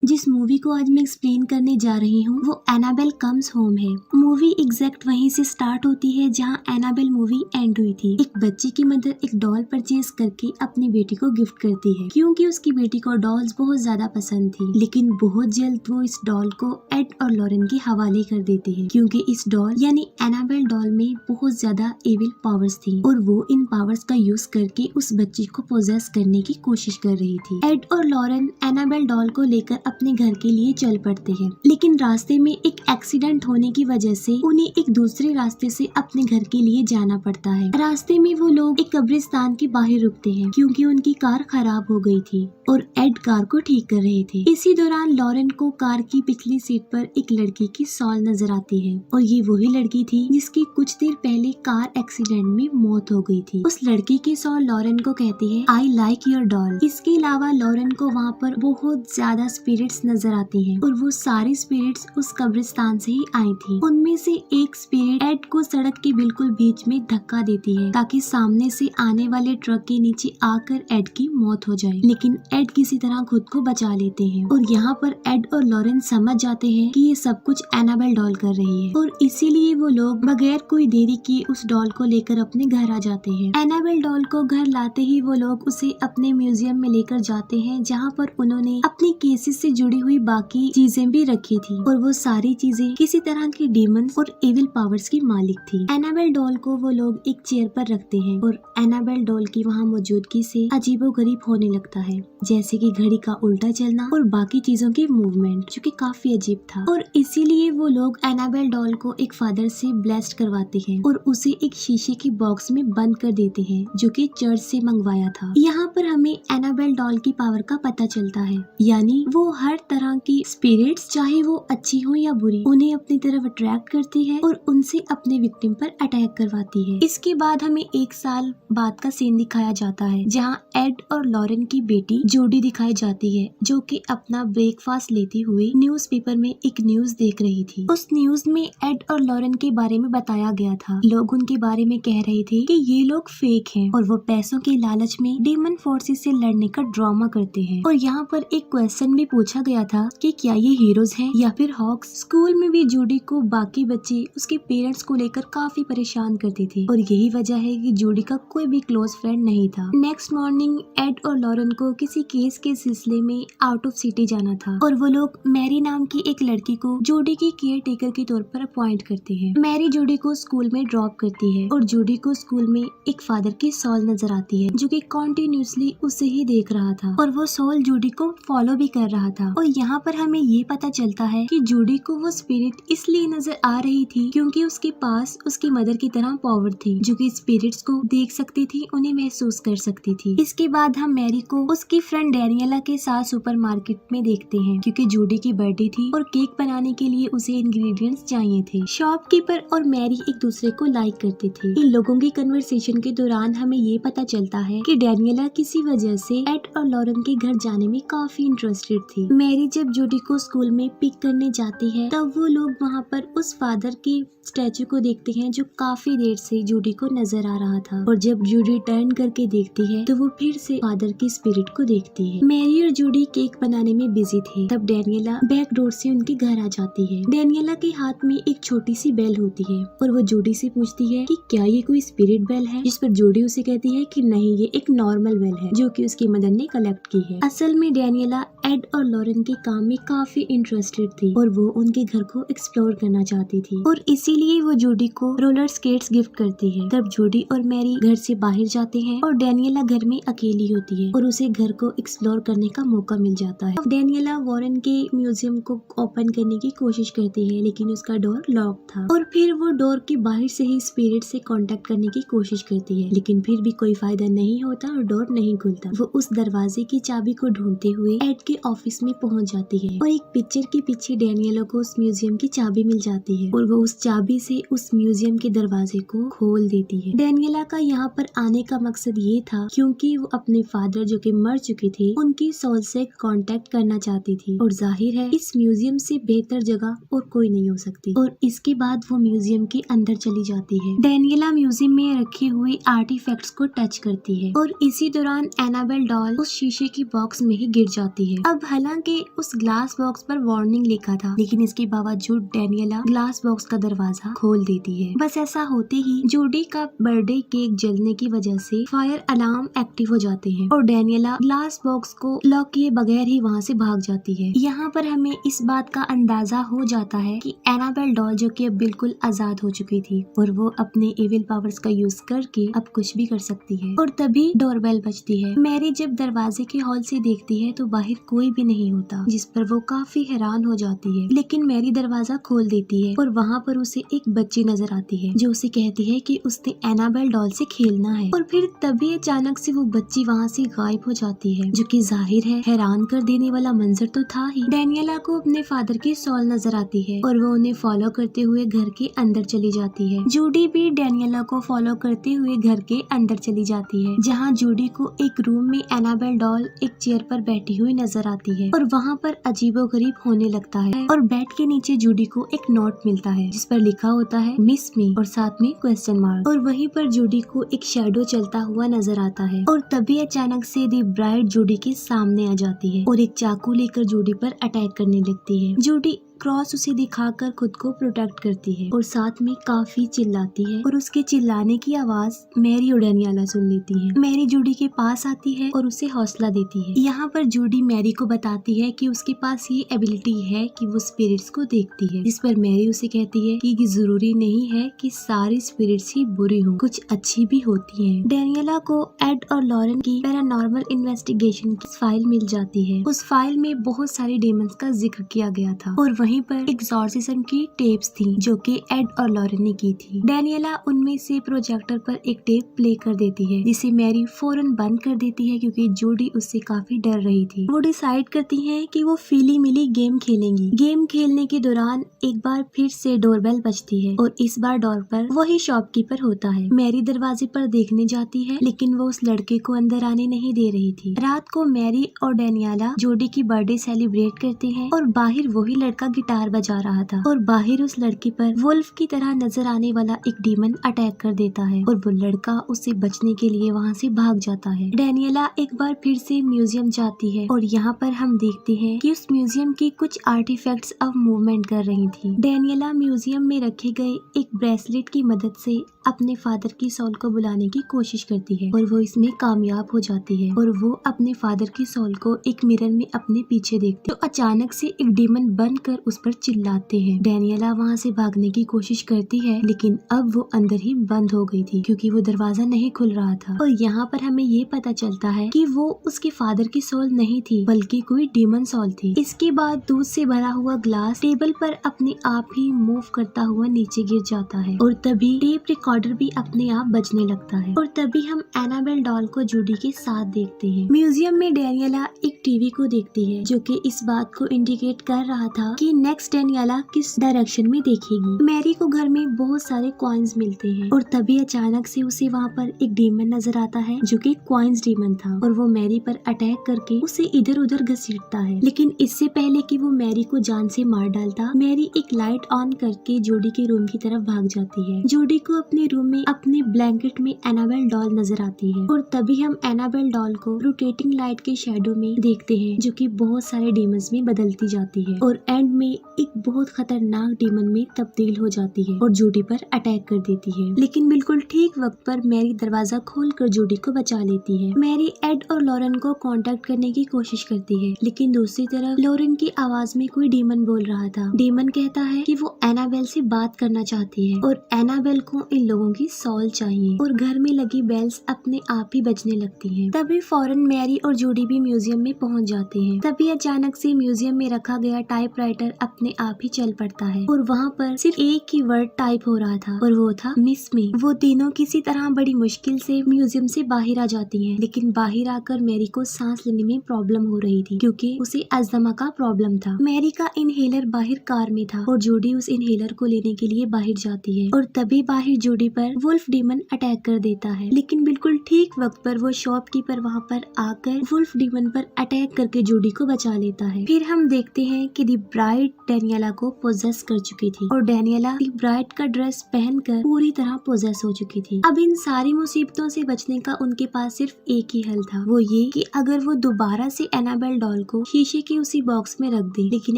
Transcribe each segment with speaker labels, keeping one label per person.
Speaker 1: जिस मूवी को आज मैं एक्सप्लेन करने जा रही हूँ वो एनाबेल कम्स होम है। मूवी एग्जैक्ट वहीं से स्टार्ट होती है जहाँ एनाबेल मूवी एंड हुई थी। एक बच्चे की मदर एक डॉल परचेज करके अपनी बेटी को गिफ्ट करती है क्योंकि उसकी बेटी को डॉल्स बहुत ज्यादा पसंद थी, लेकिन बहुत जल्द वो इस डॉल को एड और लॉरेन के हवाले कर देते हैं क्योंकि इस डॉल यानी एनाबेल डॉल में बहुत ज्यादा एविल पावर्स थी और वो इन पावर्स का यूज करके उस बच्चे को पोजेस करने की कोशिश कर रही थी। एड और लॉरेन एनाबेल डॉल को लेकर अपने घर के लिए चल पड़ते हैं, लेकिन रास्ते में एक एक्सीडेंट होने की वजह से उन्हें एक दूसरे रास्ते से अपने घर के लिए जाना पड़ता है। रास्ते में वो लोग एक कब्रिस्तान के बाहर रुकते हैं क्योंकि उनकी कार खराब हो गई थी और एड कार को ठीक कर रहे थे। इसी दौरान लॉरेन को कार की पिछली सीट पर एक लड़की की सॉल नजर आती है और ये वही लड़की थी जिसकी कुछ देर पहले कार एक्सीडेंट में मौत हो गई थी। उस लड़की की सॉल लॉरेन को कहती है आई लाइक योर डॉल। इसके अलावा लॉरेन को वहाँ पर बहुत ज्यादा स्पिरिट्स नजर आती हैं और वो सारी स्पिरिट्स उस कब्रिस्तान से ही आई थी। उनमें से एक स्पिरिट एड को सड़क के बिल्कुल बीच में धक्का देती है ताकि सामने से आने वाले ट्रक के नीचे आकर एड की मौत हो जाए, लेकिन एड किसी तरह खुद को बचा लेते हैं और यहाँ पर एड और लॉरेन समझ जाते हैं कि ये सब कुछ एनाबेल डॉल कर रही है और इसीलिए वो लोग बगैर कोई देरी किए उस डॉल को लेकर अपने घर आ जाते हैं। एनाबेल डॉल को घर लाते ही वो लोग उसे अपने म्यूजियम में लेकर जाते हैं जहाँ पर उन्होंने अपनी केसेस से जुड़ी हुई बाकी चीजें भी रखी थी और वो सारी चीजें किसी तरह की डीमंस और एविल पावर्स की मालिक थी। एनाबेल डॉल को वो लोग एक चेयर पर रखते हैं और एनाबेल डॉल की वहाँ मौजूदगी से अजीबोगरीब होने लगता है, जैसे कि घड़ी का उल्टा चलना और बाकी चीजों की मूवमेंट, जो कि काफी अजीब था। और इसीलिए वो लोग एनाबेल डॉल को एक फादर से ब्लेस्ड करवाते हैं और उसे एक शीशे की बॉक्स में बंद कर देते हैं जो कि चर्च से मंगवाया था। यहाँ पर हमें एनाबेल डॉल की पावर का पता चलता है, यानी वो हर तरह की स्पिरिट्स, चाहे वो अच्छी हो या बुरी, उन्हें अपनी तरफ अट्रैक्ट करती है और उनसे अपने विक्टिम पर अटैक करवाती है। इसके बाद हमें एक साल बाद का सीन दिखाया जाता है जहाँ एड और लॉरेन की बेटी जोडी दिखाई जाती है जो कि अपना ब्रेकफास्ट लेते हुए न्यूज़पेपर में एक न्यूज देख रही थी। उस न्यूज में एड और लॉरेन के बारे में बताया गया था। लोग उनके बारे में कह रहे थे कि ये लोग फेक हैं और वो पैसों के लालच में डेमन फोर्सेस से लड़ने का ड्रामा करते हैं। और यहाँ पर एक क्वेश्चन भी पूछा गया था कि क्या ये हीरोज हैं या फिर हॉक्स। स्कूल में भी जूडी को बाकी बच्चे उसके पेरेंट्स को लेकर काफी परेशान करते थे और यही वजह है कि जूडी का कोई भी क्लोज फ्रेंड नहीं था। नेक्स्ट मॉर्निंग एड और लॉरेन को किसी केस के सिलसिले में आउट ऑफ सिटी जाना था और वो लोग मैरी नाम की एक लड़की को जूडी की केयर टेकर के तौर पर अपॉइंट करते हैं। मैरी जूडी को स्कूल में ड्रॉप करती है और जूडी को स्कूल में एक फादर की सॉल नजर आती है जो कि कॉन्टिन्यूसली उसे ही देख रहा था और वो सॉल जूडी को फॉलो भी कर रहा था। और यहाँ पर हमें ये पता चलता है कि जूडी को वो स्पिरिट इसलिए नजर आ रही थी क्योंकि उसके पास उसकी मदर की तरह पावर थी जो कि स्पिरिट्स को देख सकती थी, उन्हें महसूस कर सकती थी। इसके बाद हम मैरी को उसकी फ्रेंड डैनियला के साथ सुपरमार्केट में देखते हैं क्योंकि जूडी की बर्थडे थी और केक बनाने के लिए उसे इंग्रेडिएंट्स चाहिए थे। शॉपकीपर और मैरी एक दूसरे को लाइक करते थे। इन लोगों की कन्वर्सेशन के दौरान हमें ये पता चलता है कि डैनियला किसी वजह से एड और लॉरेन के घर जाने में काफी इंटरेस्टेड थी। मैरी जब जूडी को स्कूल में पिक करने जाती है तब वो लोग वहाँ पर उस फादर के स्टैचू को देखते हैं जो काफी देर से जूडी को नजर आ रहा था और जब जूडी टर्न करके देखती है तो वो फिर से फादर की स्पिरिट को देखती है। मैरी और जूडी केक बनाने में बिजी थे तब डैनियला बैक डोर से उनके घर आ जाती है। डैनियला के हाथ में एक छोटी सी बेल होती है और वो जूडी से पूछती है कि क्या ये कोई स्पिरिट बेल है, जिस पर जूडी उसे कहती है कि नहीं, ये एक नॉर्मल बेल है जो कि उसकी मदर ने कलेक्ट की है। असल में डैनियला एड और लॉरेन के काम में काफी इंटरेस्टेड थी और वो उनके घर को एक्सप्लोर करना चाहती थी और इसीलिए वो जूडी को रोलर स्केट्स गिफ्ट करती है। तब जूडी और मैरी घर से बाहर जाते हैं और डैनियला घर में अकेली होती है और उसे घर को एक्सप्लोर करने का मौका मिल जाता है। डैनियला वॉरेन के म्यूजियम को ओपन करने की कोशिश करती है लेकिन उसका डोर लॉक था और फिर वो डोर के बाहर से ही स्पिरिट से कांटेक्ट करने की कोशिश करती है लेकिन फिर भी कोई फायदा नहीं होता और डोर नहीं खुलता। वो उस दरवाजे की चाबी को ढूंढते हुए एड के ऑफिस में पहुंच जाती है और एक पिक्चर के पीछे डैनियला को उस म्यूजियम की चाबी मिल जाती है और वो उस चाबी से उस म्यूजियम के दरवाजे को खोल देती है। डैनियला का यहाँ पर आने का मकसद ये था क्योंकि वो अपने फादर जो कि मर चुके थे उनकी सोल से कांटेक्ट करना चाहती थी और जाहिर है इस म्यूजियम से बेहतर जगह और कोई नहीं हो सकती। और इसके बाद वो म्यूजियम के अंदर चली जाती है। डैनियला म्यूजियम में रखे हुए आर्टिफैक्ट्स को टच करती है और इसी दौरान एनाबेल डॉल उस शीशे की बॉक्स में ही गिर जाती है। अब हालांकि हालांकि उस ग्लास बॉक्स पर वार्निंग लिखा था, लेकिन इसके बावजूद डेनियला ग्लास बॉक्स का दरवाजा खोल देती है। बस ऐसा होते ही जूडी का बर्थडे केक जलने की वजह से फायर अलार्म एक्टिव हो जाते हैं और डेनियला ग्लास बॉक्स को लॉक किए बगैर ही वहाँ से भाग जाती है। यहाँ पर हमें इस बात का अंदाजा हो जाता है कि एनाबेल डॉल जो कि अब बिल्कुल आजाद हो चुकी थी और वो अपने एविल पावर्स का यूज करके अब कुछ भी कर सकती है। और तभी डोरबेल बजती है। मैरी जब दरवाजे के हॉल से देखती है तो बाहर कोई भी नहीं होता, जिस पर वो काफी हैरान हो जाती है। लेकिन मैरी दरवाजा खोल देती है और वहाँ पर उसे एक बच्ची नजर आती है जो उसे कहती है कि उसने एनाबेल डॉल से खेलना है। और फिर तभी अचानक से वो बच्ची वहाँ से गायब हो जाती है, जो कि जाहिर है हैरान कर देने वाला मंजर तो था ही। डेनियला को अपने फादर की सॉल नजर आती है और वो उन्हें फॉलो करते हुए घर के अंदर चली जाती है। जूडी भी डेनियला को फॉलो करते हुए घर के अंदर चली जाती है, जहाँ जूडी को एक रूम में एनाबेल डॉल एक चेयर पर बैठी हुई नजर आती है और वहाँ पर अजीबोगरीब होने लगता है। और बेड के नीचे जूडी को एक नोट मिलता है जिस पर लिखा होता है मिस मी और साथ में क्वेश्चन मार्क। और वहीं पर जूडी को एक शैडो चलता हुआ नजर आता है और तभी अचानक से दी ब्राइड जूडी के सामने आ जाती है और एक चाकू लेकर जूडी पर अटैक करने लगती है। जूडी क्रॉस उसे दिखाकर खुद को प्रोटेक्ट करती है और साथ में काफी चिल्लाती है और उसके चिल्लाने की आवाज मैरी और डेनियला सुन लेती है। मैरी जूडी के पास आती है और उसे हौसला देती है। यहाँ पर जूडी मैरी को बताती है कि उसके पास ये एबिलिटी है कि वो स्पिरिट्स को देखती है, जिस पर मैरी उसे कहती है कि जरूरी नहीं है कि सारी स्पिरिट्स ही बुरी हो, कुछ अच्छी भी होती है। डेनियला को एड और लॉरेन की पैरानॉर्मल इन्वेस्टिगेशन की फाइल मिल जाती है। उस फाइल में बहुत सारे डेमंस का जिक्र किया गया था और वहीं पर एग्जॉर्सिज्म की टेप्स थी जो कि एड और लॉरेन ने की थी। डेनियला उनमें से प्रोजेक्टर पर एक टेप प्ले कर देती है, जिसे मैरी फौरन बंद कर देती है क्योंकि जूडी उससे काफी डर रही थी। वो डिसाइड करती हैं कि वो फीली मिली गेम खेलेंगी। गेम खेलने के दौरान एक बार फिर से डोरबेल बजती है और इस बार डोर पर वही शॉपकीपर होता है। मैरी दरवाजे पर देखने जाती है, लेकिन वो उस लड़के को अंदर आने नहीं दे रही थी। रात को मैरी और डेनियला जूडी की बर्थडे सेलिब्रेट करते हैं और बाहर वही लड़का गिटार बजा रहा था और बाहर उस लड़की पर वुल्फ की तरह नजर आने वाला एक डीमन अटैक कर देता है और वो लड़का उससे बचने के लिए वहाँ से भाग जाता है। डेनियला एक बार फिर से म्यूजियम जाती है और यहाँ पर हम देखते हैं कि उस म्यूजियम की कुछ आर्टिफैक्ट्स अब मूवमेंट कर रही थी। डेनियला म्यूजियम में रखे गए एक ब्रेसलेट की मदद से अपने फादर की सोल को बुलाने की कोशिश करती है और वो इसमें कामयाब हो जाती है और वो अपने फादर की सोल को एक मिरर में अपने पीछे देखती है तो अचानक से एक डीमन बनकर उस पर चिल्लाते हैं। डेनियला वहाँ से भागने की कोशिश करती है, लेकिन अब वो अंदर ही बंद हो गई थी क्योंकि वो दरवाजा नहीं खुल रहा था। और यहाँ पर हमें ये पता चलता है कि वो उसके फादर की सोल नहीं थी बल्कि कोई डीमन सोल थी। इसके बाद दूध से भरा हुआ ग्लास टेबल पर अपने आप ही मूव करता हुआ नीचे गिर जाता है और तभी टेप रिकॉर्डर भी अपने आप बजने लगता है और तभी हम एनाबेल डॉल को जूडी के साथ देखते हैं। म्यूजियम में डेनियला एक टीवी को देखती है जो कि इस बात को इंडिकेट कर रहा था कि नेक्स्ट डेनियला किस डायरेक्शन में देखेगी। मैरी को घर में बहुत सारे कॉइन्स मिलते हैं और तभी अचानक से उसे वहाँ पर एक डीमन नजर आता है जो कि कॉइन्स डीमन था और वो मैरी पर अटैक करके उसे इधर उधर घसीटता है। लेकिन इससे पहले कि वो मैरी को जान से मार डालता, मैरी एक लाइट ऑन करके जूडी के रूम की तरफ भाग जाती है। जूडी को अपने रूम में अपने ब्लैंकेट में एनाबेल डॉल नजर आती है और तभी हम एनाबेल डॉल को रोटेटिंग लाइट के शैडो में देखते हैं जो कि बहुत सारे डीमंस में बदलती जाती है और एंड में एक बहुत खतरनाक डीमन में तब्दील हो जाती है और जूडी पर अटैक कर देती है। लेकिन बिल्कुल ठीक वक्त पर मैरी दरवाजा खोलकर जूडी को बचा लेती है। मैरी एड और लॉरेन को कांटेक्ट करने की कोशिश करती है, लेकिन दूसरी तरफ लॉरेन की आवाज में कोई डीमन बोल रहा था। डीमन कहता है कि वो एनाबेल से बात करना चाहती है और एनाबेल को इन लोगों की सॉल चाहिए और घर में लगी बेल्स अपने आप ही बजने लगती हैं। तभी फौरन मैरी और जूडी भी म्यूजियम में पहुंच जाते हैं। तभी अचानक से म्यूजियम में रखा गया टाइपराइटर अपने आप ही चल पड़ता है और वहाँ पर सिर्फ एक ही वर्ड टाइप हो रहा था और वो था मिस मी। वो तीनों किसी तरह बड़ी मुश्किल से म्यूजियम से बाहर आ जाती हैं, लेकिन बाहर आकर मैरी को सांस लेने में प्रॉब्लम हो रही थी क्योंकि उसे अस्थमा का प्रॉब्लम था। मैरी का इनहेलर बाहर कार में था और जूडी उस इनहेलर को लेने के लिए बाहर जाती है और तभी बाहर जूडी पर वुल्फ डीमन अटैक कर देता है। लेकिन बिल्कुल ठीक वक्त पर वो शॉपकीपर वहाँ पर आकर वुल्फ डीमन पर अटैक करके जूडी को बचा लेता है। फिर हम देखते हैं कि दी ब्राइड ब्राइड डेनियला को पोजेस कर चुकी थी और डेनियला दी ब्राइड का ड्रेस पहनकर पूरी तरह पोजेस हो चुकी थी। अब इन सारी मुसीबतों से बचने का उनके पास सिर्फ एक ही हल था, वो ये कि अगर वो दोबारा से एनाबेल डॉल को शीशे के उसी बॉक्स में रख दे। लेकिन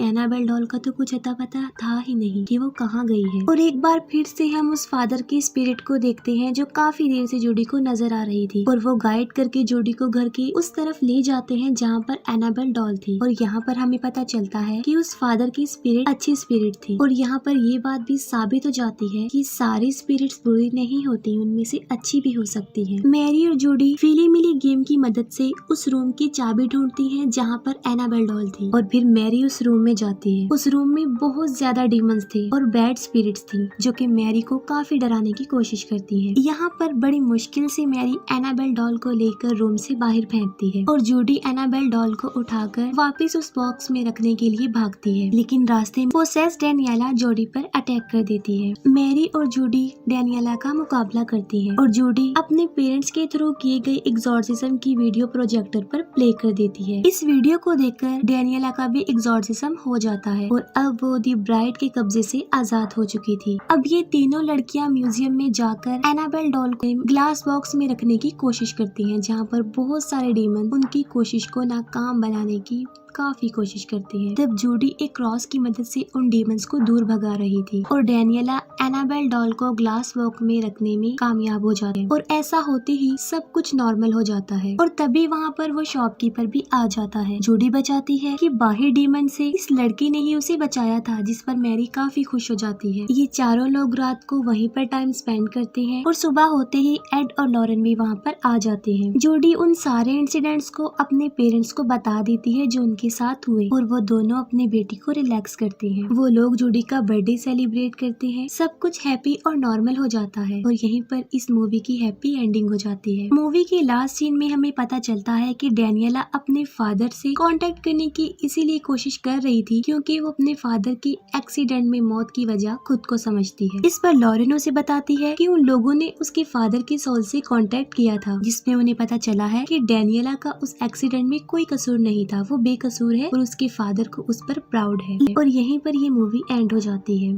Speaker 1: एनाबेल डॉल का तो कुछ अता पता था ही नहीं कि वो कहाँ गई है। और एक बार फिर से हम उस फादर की स्पिरिट को देखते हैं जो काफी देर से जूडी को नजर आ रही थी और वो गाइड करके जूडी को घर की उस तरफ ले जाते हैं जहाँ पर एनाबेल डॉल थी। और यहाँ पर हमें पता चलता है कि उस फादर की स्पिरिट अच्छी स्पिरिट थी। और यहाँ पर ये बात भी साबित हो जाती है कि सारी स्पिरिट्स बुरी नहीं होती, उनमें से अच्छी भी हो सकती है। मैरी और जूडी फीली मिली गेम की मदद से उस रूम की चाबी ढूंढती हैं जहाँ पर एनाबेल डॉल थी और फिर मैरी उस रूम में जाती है। उस रूम में बहुत ज्यादा डीमंस थे और बैड स्पिरिट्स थी जो कि मैरी को काफी डराने की कोशिश करती है। यहाँ पर बड़ी मुश्किल से मैरी एनाबेल डॉल को लेकर रूम से बाहर फेंकती है और जूडी एनाबेल डॉल को उठाकर वापस उस बॉक्स में रखने के लिए भागती है। लेकिन रास्ते में पोसेस डेनियला जूडी पर अटैक कर देती है। मैरी और जूडी डेनियला का मुकाबला करती है और जूडी अपने पेरेंट्स के थ्रू किए गए एग्जॉर्सिज्म की वीडियो प्रोजेक्टर पर प्ले कर देती है। इस वीडियो को देखकर डेनियला का भी एग्जॉर्सिज्म हो जाता है और अब वो दी ब्राइड के कब्जे से आजाद हो चुकी थी। अब ये तीनों लड़कियां म्यूजियम में जाकर एनाबेल डॉल को ग्लास बॉक्स में रखने की कोशिश करती हैं, जहाँ पर बहुत सारे डीमन उनकी कोशिश को नाकाम बनाने की काफी कोशिश करती है। तब जूडी एक क्रॉस की मदद से उन डीमंस को दूर भगा रही थी और डेनियला एनाबेल डॉल को ग्लास बॉक्स में रखने में कामयाब हो जाते हैं और ऐसा होते ही सब कुछ नॉर्मल हो जाता है। और तभी वहाँ पर वो शॉपकीपर भी आ जाता है। जूडी बचाती है कि बाहर डीमन से इस लड़की ने ही उसे बचाया था, जिस पर मैरी काफी खुश हो जाती है। ये चारों लोग रात को वहीं पर टाइम स्पेंड करते हैं और सुबह होते ही एड और लॉरेन भी वहाँ पर आ जाते हैं। जूडी उन सारे इंसिडेंट्स को अपने पेरेंट्स को बता देती है जो उनके साथ हुए और वो दोनों अपनी बेटी को रिलैक्स करते हैं। वो लोग जूडी का बर्थडे सेलिब्रेट करते हैं, सब कुछ हैप्पी और नॉर्मल हो जाता है और यहीं पर इस मूवी की हैप्पी एंडिंग हो जाती है। मूवी के लास्ट सीन में हमें पता चलता है कि डेनियला अपने फादर से कांटेक्ट करने की इसीलिए कोशिश कर रही थी क्योंकि वो अपने फादर की एक्सीडेंट में मौत की वजह खुद को समझती है। इस पर लॉरेन उसे बताती है कि उन लोगों ने उसके फादर के सोल से कांटेक्ट किया था, जिसमें उन्हें पता चला है कि डेनियला का उस एक्सीडेंट में कोई कसूर नहीं था, वो बेकसूर है और उसके फादर को उस पर प्राउड है। और यहीं पर ये मूवी एंड हो जाती है।